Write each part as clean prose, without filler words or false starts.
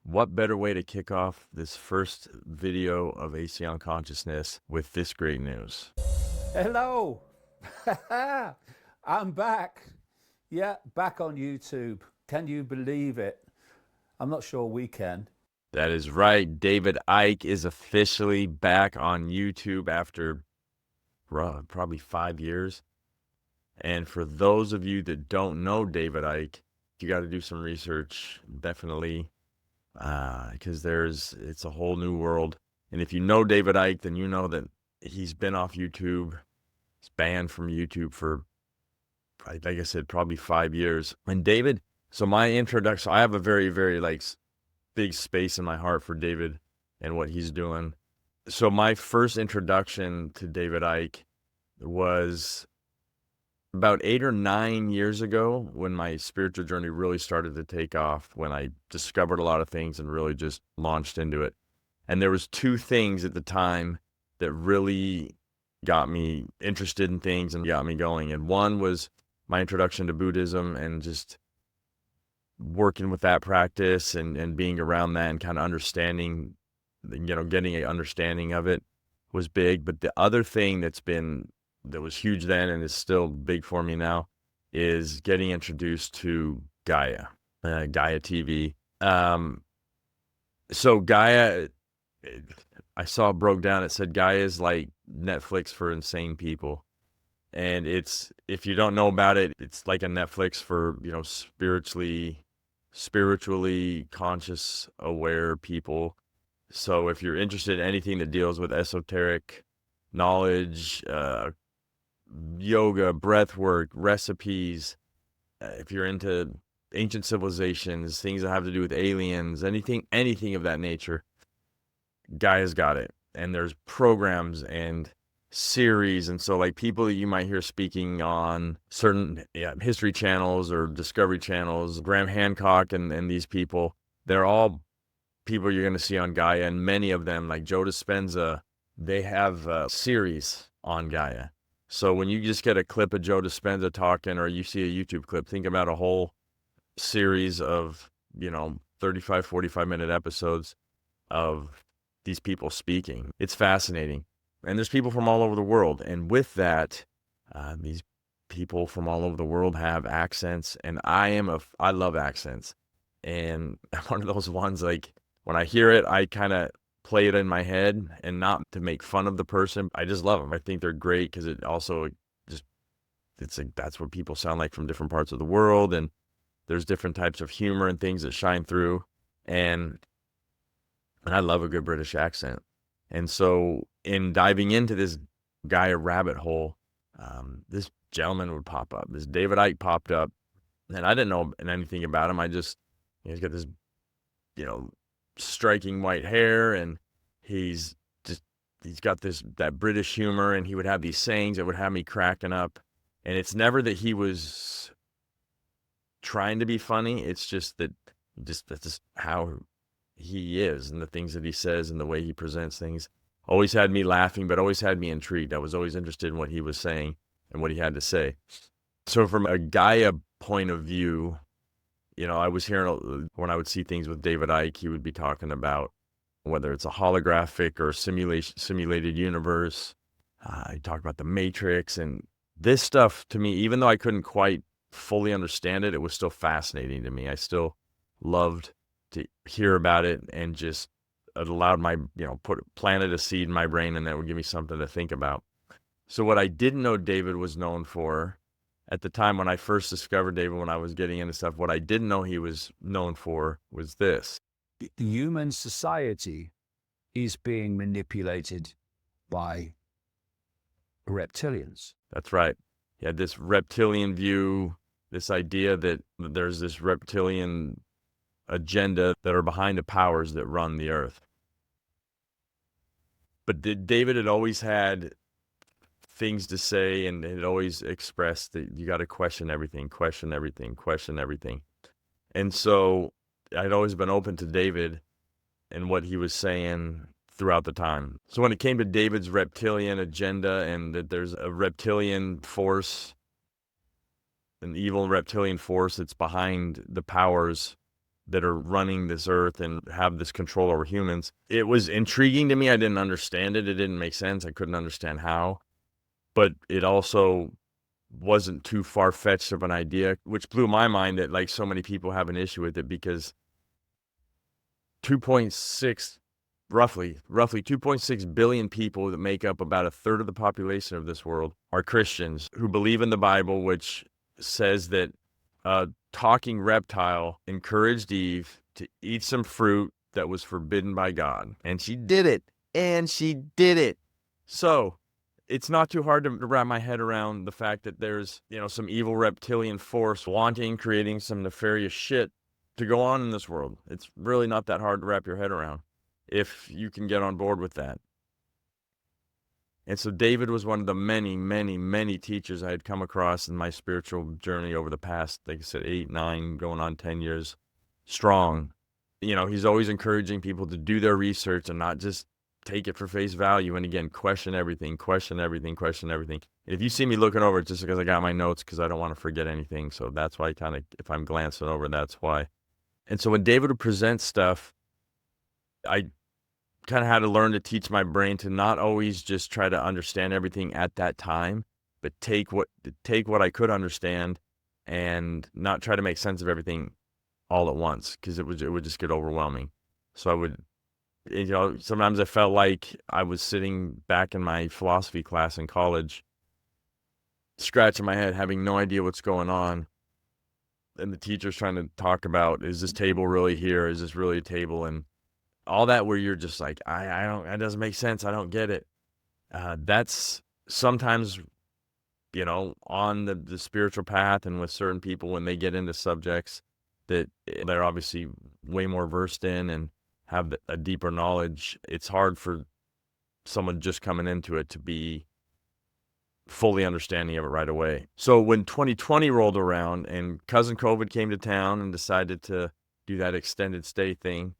what better way to kick off this first video of Aceon Consciousness with this great news? Hello. I'm back. Yeah, back on YouTube. Can you believe it? I'm not sure we can. That is right. David Icke is officially back on YouTube after probably 5 years. And for those of you that don't know David Icke, you got to do some research, definitely, because it's a whole new world. And if you know David Icke, then you know that he's been off YouTube. He's banned from YouTube for, like I said, probably 5 years. And David, so my introduction, so I have a very, very big space in my heart for David and what he's doing. So my first introduction to David Icke was about 8 or 9 years ago, when my spiritual journey really started to take off, when I discovered a lot of things and really just launched into it. And there was two things at the time that really got me interested in things and got me going. And one was my introduction to Buddhism and just working with that practice and being around that and kind of understanding, getting an understanding of it was big. But the other thing that was huge then and is still big for me now is getting introduced to Gaia, Gaia TV. So Gaia, I saw it broke down. It said Gaia is like Netflix for insane people. And if you don't know about it, it's like a Netflix for, spiritually conscious, aware people. So if you're interested in anything that deals with esoteric knowledge, yoga, breathwork, recipes, if you're into ancient civilizations, things that have to do with aliens, anything of that nature, Gaia's got it. And there's programs and series, and so like people that you might hear speaking on certain history channels or discovery channels, Graham Hancock and these people, they're all people you're going to see on Gaia. And many of them, like Joe Dispenza, they have a series on Gaia. So when you just get a clip of Joe Dispenza talking, or you see a YouTube clip, think about a whole series of 35, 45-minute episodes of these people speaking. It's fascinating. And there's people from all over the world. And with that, these people from all over the world have accents. And I love accents. And one of those ones, like when I hear it, I kind of play it in my head, and not to make fun of the person. I just love them. I think they're great because it also it's like that's what people sound like from different parts of the world. And there's different types of humor and things that shine through. And I love a good British accent. And so in diving into this Gaia rabbit hole, this gentleman would pop up. This David Icke popped up, and I didn't know anything about him. He's got this, striking white hair, and he's got that British humor, and he would have these sayings that would have me cracking up. And it's never that he was trying to be funny. It's just that that's just how he is, and the things that he says and the way he presents things always had me laughing, but always had me intrigued. I was always interested in what he was saying and what he had to say. So from a Gaia point of view, I was hearing, when I would see things with David Icke, he would be talking about whether it's a holographic or simulated universe. He talked about the Matrix, and this stuff, to me, even though I couldn't quite fully understand it, it was still fascinating to me. I still loved to hear about it, and just it allowed my, planted a seed in my brain, and that would give me something to think about. So what I didn't know David was known for at the time when I first discovered David, when I was getting into stuff, what I didn't know he was known for was this. Human society is being manipulated by reptilians. That's right. He had this reptilian view, this idea that there's this reptilian agenda that are behind the powers that run the earth. But David had always had things to say, and had always expressed that you got to question everything. And so I'd always been open to David and what he was saying throughout the time. So when it came to David's reptilian agenda, and that there's a reptilian force, an evil reptilian force that's behind the powers that are running this earth and have this control over humans. It was intriguing to me. I didn't understand it. It didn't make sense. I couldn't understand how. But it also wasn't too far-fetched of an idea, which blew my mind that like so many people have an issue with it, because 2.6 roughly 2.6 billion people that make up about a third of the population of this world are Christians who believe in the Bible, which says that a talking reptile encouraged Eve to eat some fruit that was forbidden by God. And she did it. And she did it. So it's not too hard to wrap my head around the fact that there's, some evil reptilian force creating some nefarious shit to go on in this world. It's really not that hard to wrap your head around if you can get on board with that. And so David was one of the many, many, many teachers I had come across in my spiritual journey over the past, like I said, 8, 9, going on 10 years strong. He's always encouraging people to do their research and not just take it for face value. And again, question everything. And if you see me looking over, it's just because I got my notes, because I don't want to forget anything. So that's why if I'm glancing over, that's why. And so when David would present stuff, I kind of had to learn to teach my brain to not always just try to understand everything at that time, but take what I could understand and not try to make sense of everything all at once, because it would just get overwhelming. So I would, sometimes I felt like I was sitting back in my philosophy class in college, scratching my head, having no idea what's going on. And the teacher's trying to talk about, is this table really here? Is this really a table? And all that, where you're just like, I don't, that doesn't make sense. I don't get it. That's sometimes, on the spiritual path and with certain people, when they get into subjects that they're obviously way more versed in and have a deeper knowledge, it's hard for someone just coming into it to be fully understanding of it right away. So when 2020 rolled around and cousin COVID came to town and decided to do that extended stay thing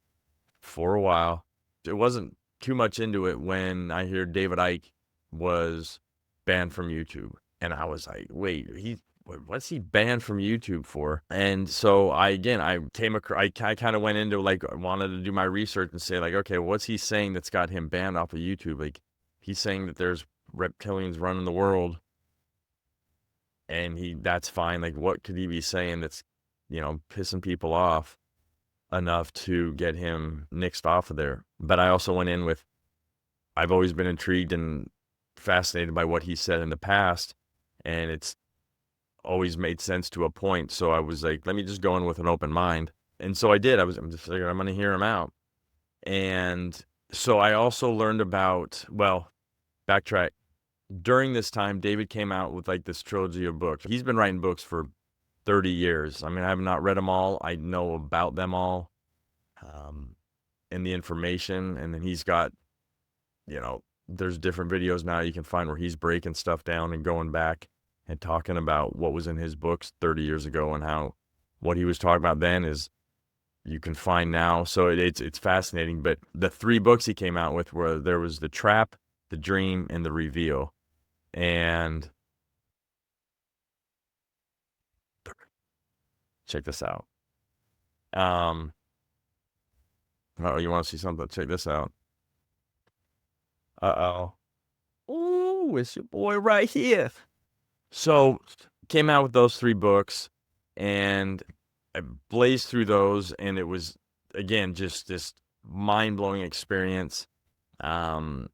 for a while, it wasn't too much into it when I hear David Icke was banned from YouTube. And I was like, wait, what's he banned from YouTube for? And so I kind of went into, like, I wanted to do my research and say, like, okay, what's he saying that's got him banned off of YouTube? Like, he's saying that there's reptilians running the world, and that's fine. Like, what could he be saying that's, pissing people off enough to get him nixed off of there? But I also went in with, I've always been intrigued and fascinated by what he said in the past, and it's always made sense to a point. So I was like, let me just go in with an open mind. And so I did. I'm just figuring I'm going to hear him out. And so I also learned about, backtrack. During this time, David came out with like this trilogy of books. He's been writing books for 30 years. I mean, I have not read them all. I know about them all, and the information. And then he's got, there's different videos now you can find where he's breaking stuff down and going back and talking about what was in his books 30 years ago, and how what he was talking about then is you can find now. So it's fascinating. But the 3 books he came out with were, there was The Trap, The Dream, and The Reveal. And check this out. Oh, you want to see something? Check this out. Uh-oh. Ooh, it's your boy right here. So came out with those 3 books, and I blazed through those, and it was, again, just this mind-blowing experience. And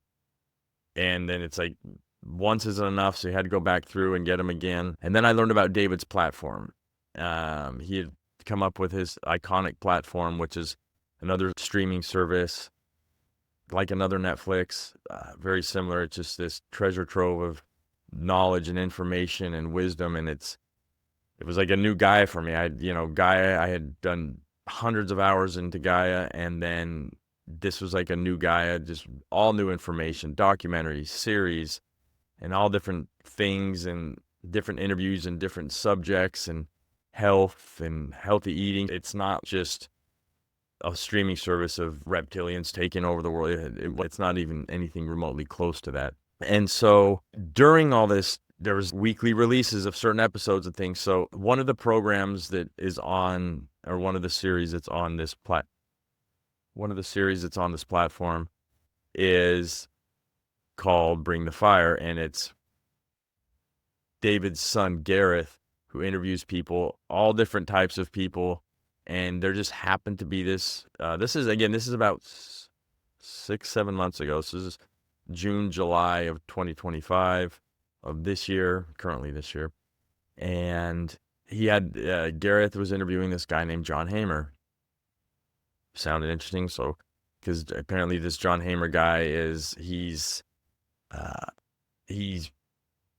then it's like, once isn't enough, so you had to go back through and get them again. And then I learned about David's platform. He had come up with his iconic platform, which is another streaming service, like another Netflix, very similar. It's just this treasure trove of knowledge and information and wisdom, and it was like a new Gaia for me. Gaia, I had done hundreds of hours into Gaia, and then this was like a new Gaia, just all new information, documentaries, series, and all different things, and different interviews and different subjects, and health and healthy eating. It's not just a streaming service of reptilians taking over the world. It's not even anything remotely close to that. And so during all this, there was weekly releases of certain episodes and things. So one of the programs that is on or one of the series that's on this platform is called Bring the Fire, and it's David's son Gareth who interviews people, all different types of people, and there just happened to be this. This is about 6-7 months ago. So this is June, July of 2025 of this year, currently this year, and he had Gareth was interviewing this guy named John Hamer. Sounded interesting, so because apparently this John Hamer guy he's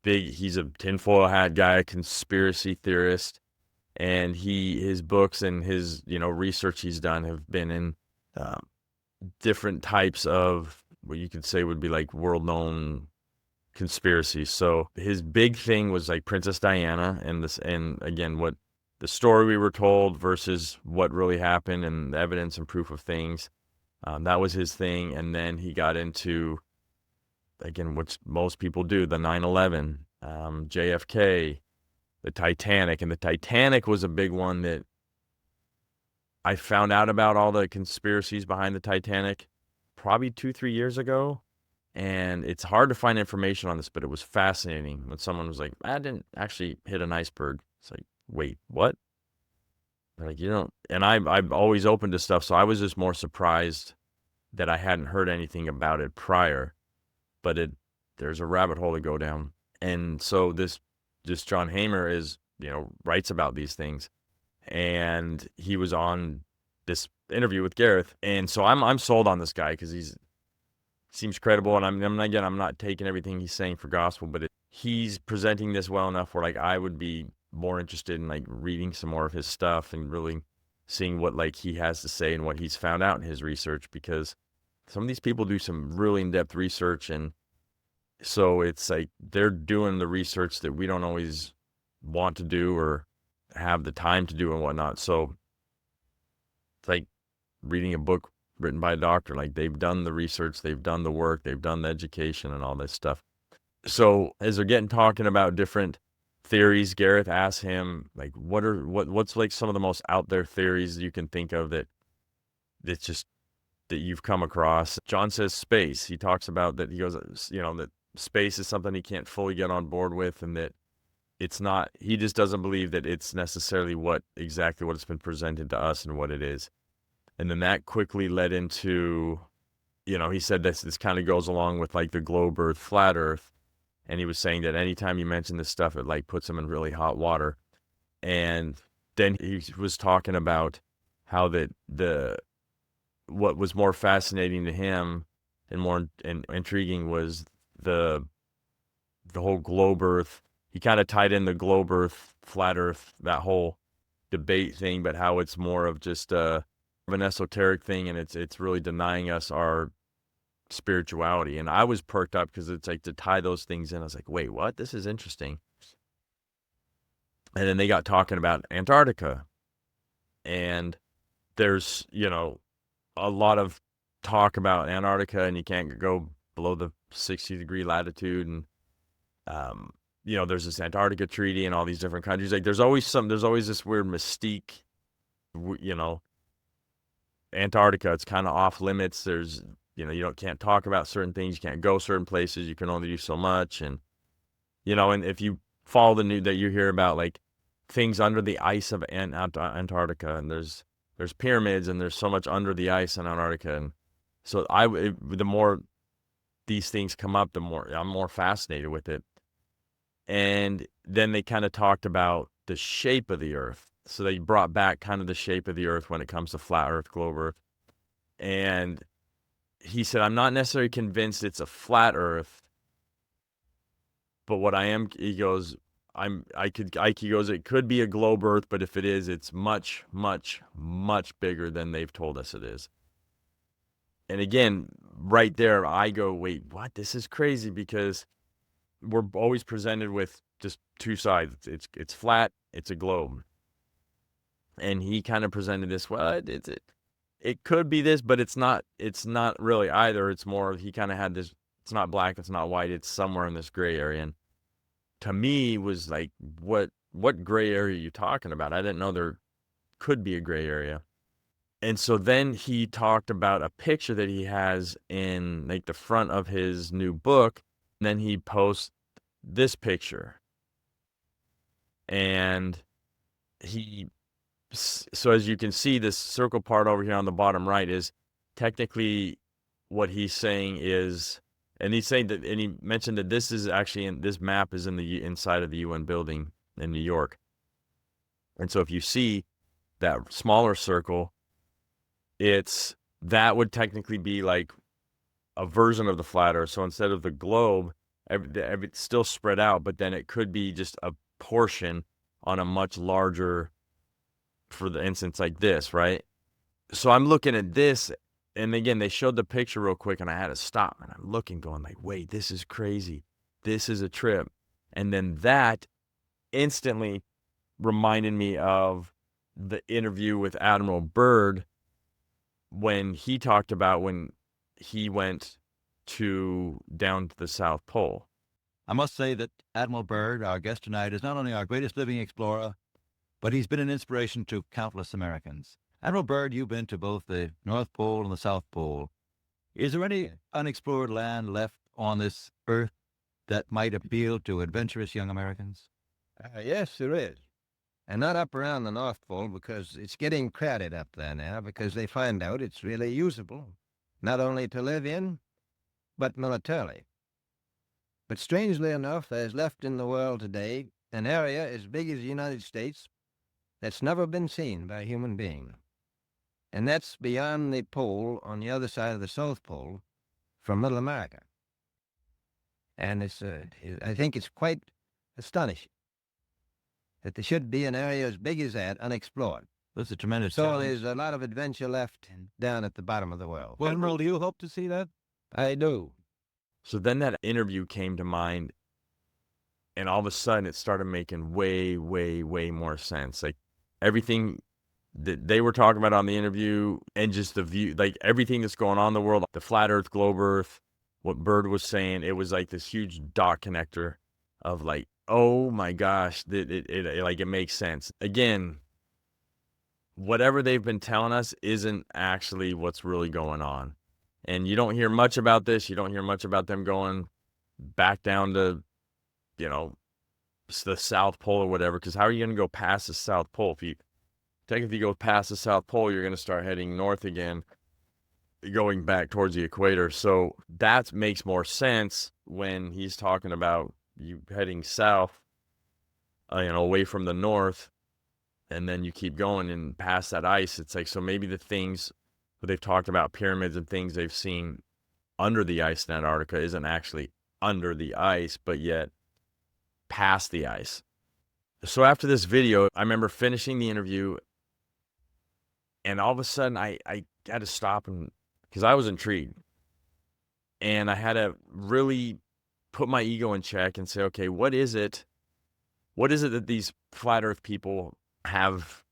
big. He's a tinfoil hat guy, a conspiracy theorist, and his books and his research he's done have been in different types of what you could say would be like world-known conspiracies. So his big thing was like Princess Diana and again what the story we were told versus what really happened and the evidence and proof of things. That was his thing, and then he got into, again, what most people do, the 9/11, JFK, the Titanic. And the Titanic was a big one that I found out about all the conspiracies behind the Titanic probably 2-3 years ago. And it's hard to find information on this, but it was fascinating when someone was like, I didn't actually hit an iceberg. It's like, wait, what? They're like, and I'm always open to stuff. So I was just more surprised that I hadn't heard anything about it prior. But there's a rabbit hole to go down. And so this John Hamer writes about these things, and he was on this interview with Gareth, and so I'm sold on this guy because seems credible, and I'm not taking everything he's saying for gospel, but he's presenting this well enough where like I would be more interested in like reading some more of his stuff and really seeing what like he has to say and what he's found out in his research, because some of these people do some really in-depth research, and so it's like they're doing the research that we don't always want to do or have the time to do and whatnot. So it's like reading a book written by a doctor. Like they've done the research, they've done the work, they've done the education and all this stuff. So as they're talking about different theories, Gareth asks him like, what's like some of the most out there theories you can think of that you've come across? John says space. He talks about that. He goes, that space is something he can't fully get on board with, and that it's not, he just doesn't believe that it's necessarily exactly what it's been presented to us and what it is. And then that quickly led into, he said this kind of goes along with like the globe earth, flat earth. And he was saying that anytime you mention this stuff, it like puts him in really hot water. And then he was talking about how what was more fascinating to him and more intriguing was the whole globe earth. He kind of tied in the globe earth, flat earth, that whole debate thing, but how it's more of just an esoteric thing, and it's really denying us our spirituality. And I was perked up because it's like to tie those things in. I was like, wait, what? This is interesting. And then they got talking about Antarctica, and there's a lot of talk about Antarctica, and you can't go below the 60-degree latitude, and there's this Antarctica treaty and all these different countries. Like there's always this weird mystique, Antarctica, it's kind of off limits. There's, can't talk about certain things. You can't go certain places. You can only do so much. And, and if you follow the news that you hear about like things under the ice of Antarctica, and there's pyramids, and there's so much under the ice in Antarctica. And so the more these things come up, the more I'm more fascinated with it. And then they kind of talked about the shape of the earth. So they brought back kind of the shape of the earth when it comes to flat earth, globe earth. And he said, I'm not necessarily convinced it's a flat earth, but what I am, he goes, he goes, it could be a globe earth, but if it is, it's much, much, much bigger than they've told us it is. And again, right there, I go, wait, what? This is crazy, because we're always presented with just two sides. It's flat, it's a globe. And he kind of presented this, well, it could be this, but it's not really either. It's more, he kind of had this, it's not black, it's not white, it's somewhere in this gray area. And to me was like, what gray area are you talking about? I didn't know there could be a gray area. And so then he talked about a picture that he has in like the front of his new book. And then he posts this picture. And so as you can see, this circle part over here on the bottom right is technically what he's saying is, and he's saying that, and he mentioned that this is actually this map is in the inside of the UN building in New York. And so if you see that smaller circle, that would technically be like a version of the flat Earth. So instead of the globe, it's still spread out, but then it could be just a portion on a much larger, for the instance like this, right? So I'm looking at this, and again, they showed the picture real quick, and I had to stop, and I'm looking, going like, wait, this is crazy. This is a trip. And then that instantly reminded me of the interview with Admiral Byrd when he talked about when he went down to the South Pole. I must say that Admiral Byrd, our guest tonight, is not only our greatest living explorer, but he's been an inspiration to countless Americans. Admiral Byrd, you've been to both the North Pole and the South Pole. Is there any unexplored land left on this earth that might appeal to adventurous young Americans? Yes, there is. And not up around the North Pole, because it's getting crowded up there now, because they find out it's really usable, not only to live in, but militarily. But strangely enough, there's left in the world today an area as big as the United States that's never been seen by a human being. And that's beyond the pole on the other side of the South Pole from Middle America. And I think it's quite astonishing that there should be an area as big as that unexplored. That's a tremendous So challenge. there's a lot of adventure left down at the bottom of the world. Well, Admiral, do you hope to see that? I do. So then that interview came to mind, and all of a sudden it started making way, way, way more sense. Like everything that they were talking about on the interview, and just the view, like everything that's going on in the world, the flat Earth, globe Earth, what Byrd was saying, it was like this huge dot connector of like, oh my gosh, it makes sense. Again, whatever they've been telling us isn't actually what's really going on. And you don't hear much about this. You don't hear much about them going back down to, the South Pole or whatever. Because how are you going to go past the South Pole? If you go past the South Pole, you're going to start heading north again, going back towards the equator. So that makes more sense when he's talking about you heading south, away from the north, and then you keep going and past that ice. It's like, so maybe the things that they've talked about, pyramids and things they've seen under the ice in Antarctica, isn't actually under the ice, but yet past the ice. So after this video, I remember finishing the interview, and all of a sudden I had to stop, and because I was intrigued, and I had to really put my ego in check and say, okay, what is it that these flat Earth people have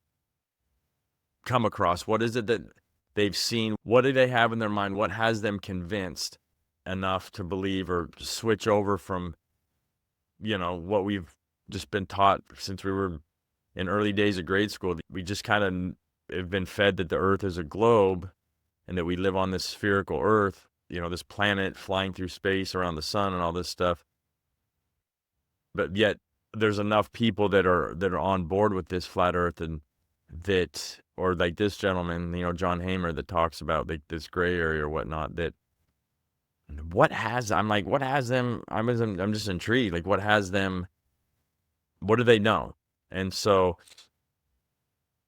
come across? What is it that they've seen? What do they have in their mind? What has them convinced enough to believe or switch over from, what we've just been taught since we were in early days of grade school? We just kind of have been fed that the Earth is a globe and that we live on this spherical Earth, this planet flying through space around the sun and all this stuff. But yet there's enough people that are on board with this flat Earth, and that, or like this gentleman, John Hamer, that talks about like this gray area or whatnot, that what has them? I'm just intrigued. Like, what has them? What do they know? And so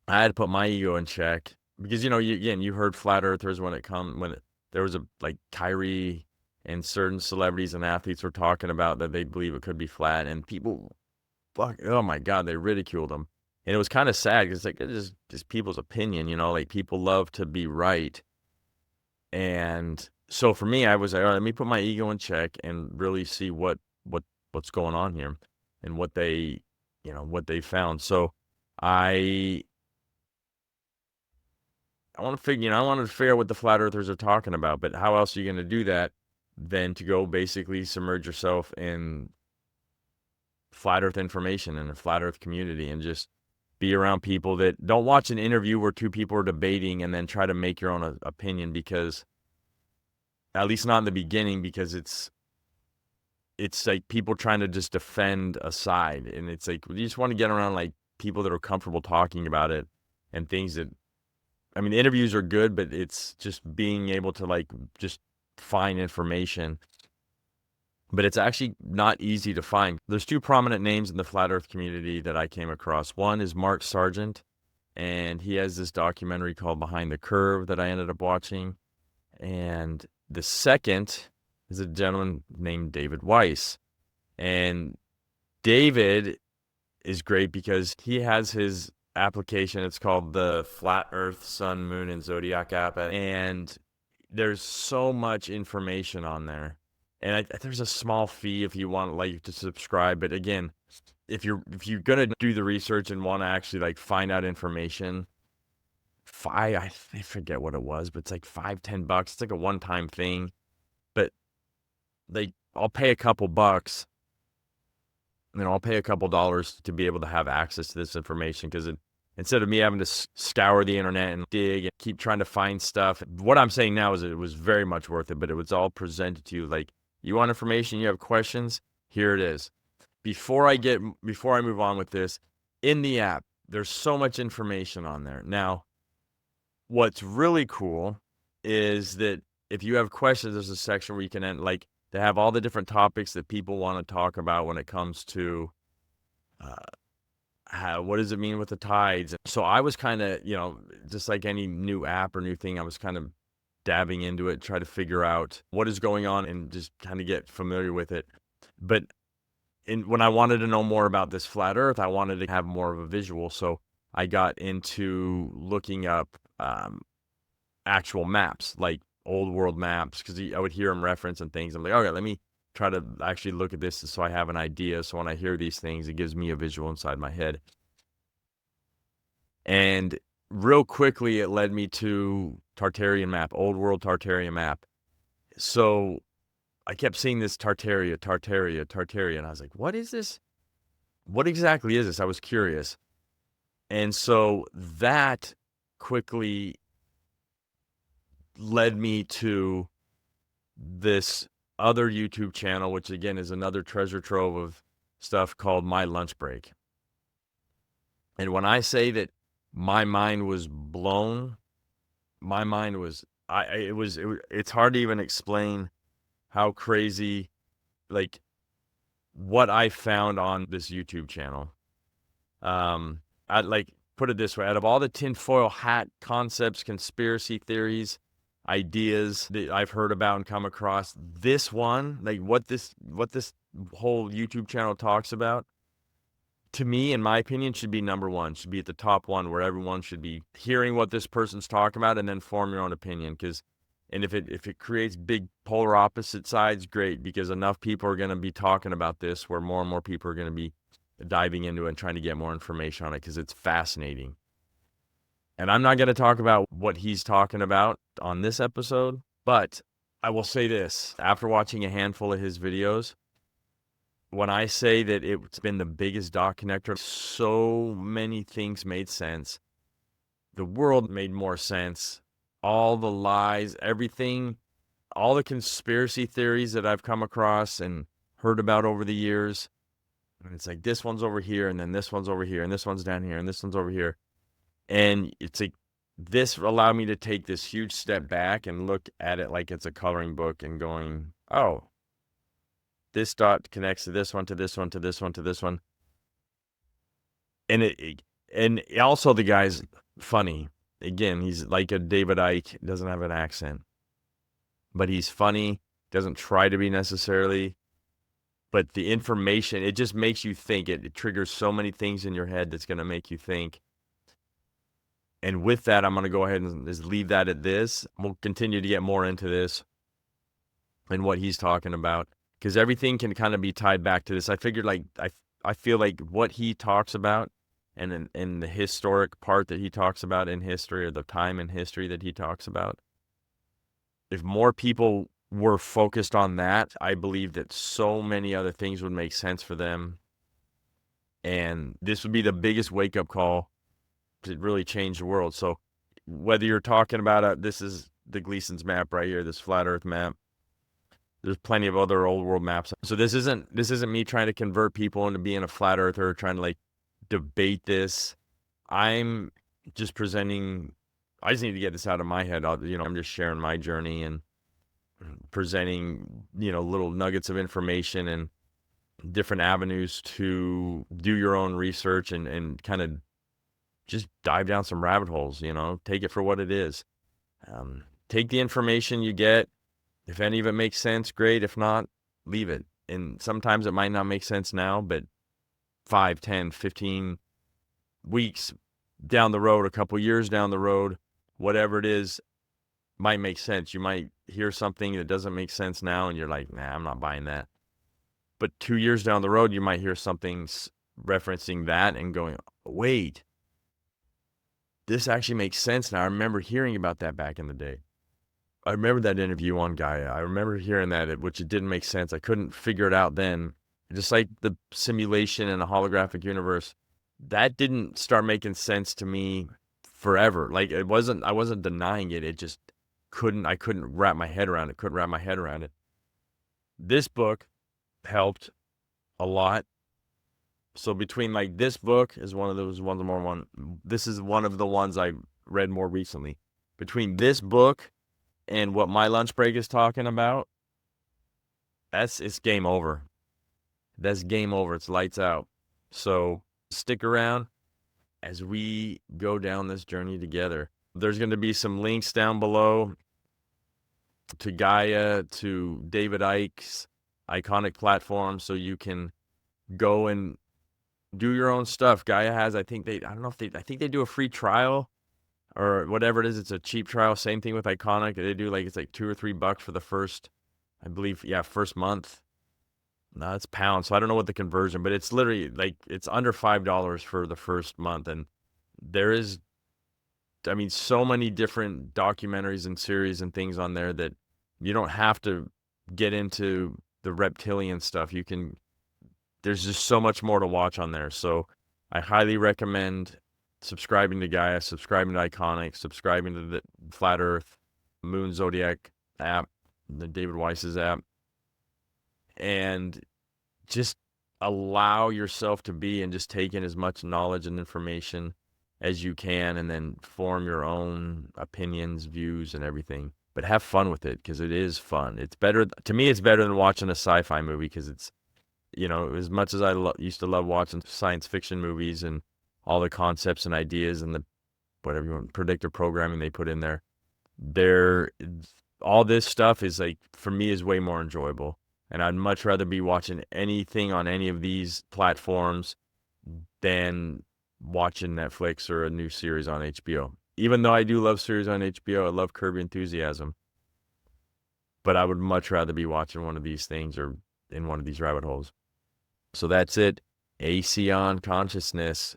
I had to put my ego in check, because, you heard flat earthers when there was like Kyrie and certain celebrities and athletes were talking about that they believe it could be flat, and people, oh my God, they ridiculed them. And it was kind of sad, because it's just people's opinion, like people love to be right. And so for me, I was like, all right, let me put my ego in check and really see what's going on here and what they found. So I want to figure, I wanted to figure out what the flat earthers are talking about, but how else are you going to do that than to go basically submerge yourself in flat earth information and a flat earth community, and just be around people that don't watch an interview where two people are debating and then try to make your own opinion, because at least not in the beginning, because it's like people trying to just defend a side. And it's like, you just want to get around like people that are comfortable talking about it and things that, I mean, interviews are good, but it's just being able to like just find information. But it's actually not easy to find. There's two prominent names in the flat earth community that I came across. One is Mark Sargent, and he has this documentary called Behind the Curve that I ended up watching. And the second is a gentleman named David Weiss. And David is great because he has his application. It's called the Flat Earth, Sun, Moon, and Zodiac app. And there's so much information on there. And there's a small fee if you want like to subscribe. But again, if you're gonna do the research and want to actually like find out information, I forget what it was, but it's like $5-10. It's like a one-time thing. But I'll pay a couple bucks, and then I'll pay a couple dollars to be able to have access to this information, because instead of me having to scour the internet and dig and keep trying to find stuff, what I'm saying now is it was very much worth it, but it was all presented to you like, you want information, you have questions, here it is. Before I move on with this, in the app, there's so much information on there. Now, what's really cool is that if you have questions, there's a section where you can like to have all the different topics that people want to talk about when it comes to what does it mean with the tides. So I was kind of, just like any new app or new thing, I was kind of dabbing into it, try to figure out what is going on and just kind of get familiar with it. But when I wanted to know more about this flat earth, I wanted to have more of a visual. So I got into looking up actual maps, like old world maps, because I would hear him reference and things. I'm like, okay, let me try to actually look at this so I have an idea. So when I hear these things, it gives me a visual inside my head. And real quickly, it led me to Tartarian map, old world Tartarian map. So I kept seeing this Tartaria, and I was like, what is this? What exactly is this? I was curious. And so that quickly led me to this other YouTube channel, which again is another treasure trove of stuff called My Lunch Break. And when I say that my mind was blown, my mind was, it's hard to even explain how crazy, like, what I found on this YouTube channel. I'd like put it this way: out of all the tinfoil hat concepts, conspiracy theories, ideas that I've heard about and come across, this one, like what this whole YouTube channel talks about, to me, in my opinion, should be number one, should be at the top one, where everyone should be hearing what this person's talking about and then form your own opinion. And if it creates big polar opposite sides, great, because enough people are going to be talking about this where more and more people are going to be diving into it and trying to get more information on it, because it's fascinating. And I'm not going to talk about what he's talking about on this episode, but I will say this: after watching a handful of his videos, when I say that it's been the biggest dot connector, so many things made sense. The world made more sense. All the lies, everything, all the conspiracy theories that I've come across and heard about over the years. And it's like, this one's over here, and then this one's over here, and this one's down here, and this one's over here. And it's like, this allowed me to take this huge step back and look at it like it's a coloring book and going, oh, this dot connects to this one, to this one, to this one, to this one. And also the guy's funny. Again, he's like a David Icke, doesn't have an accent, but he's funny, doesn't try to be necessarily. But the information, it just makes you think. It triggers so many things in your head that's going to make you think. And with that, I'm going to go ahead and just leave that at this. We'll continue to get more into this and what he's talking about, because everything can kind of be tied back to this. I figured, like, I feel like what he talks about and in the historic part that he talks about in history, or the time in history that he talks about, if more people were focused on that, I believe that so many other things would make sense for them. And this would be the biggest wake-up call to really change the world. So whether you're talking about, this is the Gleason's map right here, this flat earth map. There's plenty of other old world maps. So this isn't me trying to convert people into being a flat earther, trying to like debate this. I'm just presenting, I just need to get this out of my head. I'm just sharing my journey and presenting, little nuggets of information and different avenues to do your own research and kind of just dive down some rabbit holes, take it for what it is. Take the information you get. If any of it makes sense, great. If not, leave it. And sometimes it might not make sense now, but 5, 10, 15 weeks down the road, a couple years down the road, whatever it is, might make sense. You might hear something that doesn't make sense now, and you're like, nah, I'm not buying that. But 2 years down the road, you might hear something referencing that and going, wait, this actually makes sense now. I remember hearing about that back in the day. I remember that interview on Gaia. I remember hearing that, which it didn't make sense. I couldn't figure it out then. Just like the simulation in a holographic universe, that didn't start making sense to me forever. Like I wasn't denying it. It just I couldn't wrap my head around it. This book helped a lot. So between like this book is one of those ones this is one of the ones I read more recently. Between this book and what my lunch break is talking about, it's game over. That's game over. It's lights out. So stick around as we go down this journey together. There's going to be some links down below to Gaia, to David Icke's iconic platform, so you can go and do your own stuff. Gaia has, I think they do a free trial or whatever it is. It's a cheap trial. Same thing with Iconic. They do it's like $2 or $3 for the first, I believe, first month. No, it's pounds. So I don't know what the conversion, but it's literally it's under $5 for the first month. And there is, so many different documentaries and series and things on there that you don't have to get into the reptilian stuff. There's just so much more to watch on there. So I highly recommend subscribing to Gaia, subscribing to Iconic, subscribing to the Flat Earth, Moon Zodiac app, the David Weiss's app, and just allow yourself to be and just take in as much knowledge and information as you can, and then form your own opinions, views, and everything. But have fun with it, because it is fun. It's better, to me, it's better than watching a sci-fi movie, because it's, as much as I used to love watching science fiction movies and all the concepts and ideas and the whatever you want, predictive programming they put in there, all this stuff is for me, is way more enjoyable. And I'd much rather be watching anything on any of these platforms than watching Netflix or a new series on HBO. Even though I do love series on HBO, I love Curb Your Enthusiasm, but I would much rather be watching one of these things or in one of these rabbit holes. So that's it. Aceon Consciousness.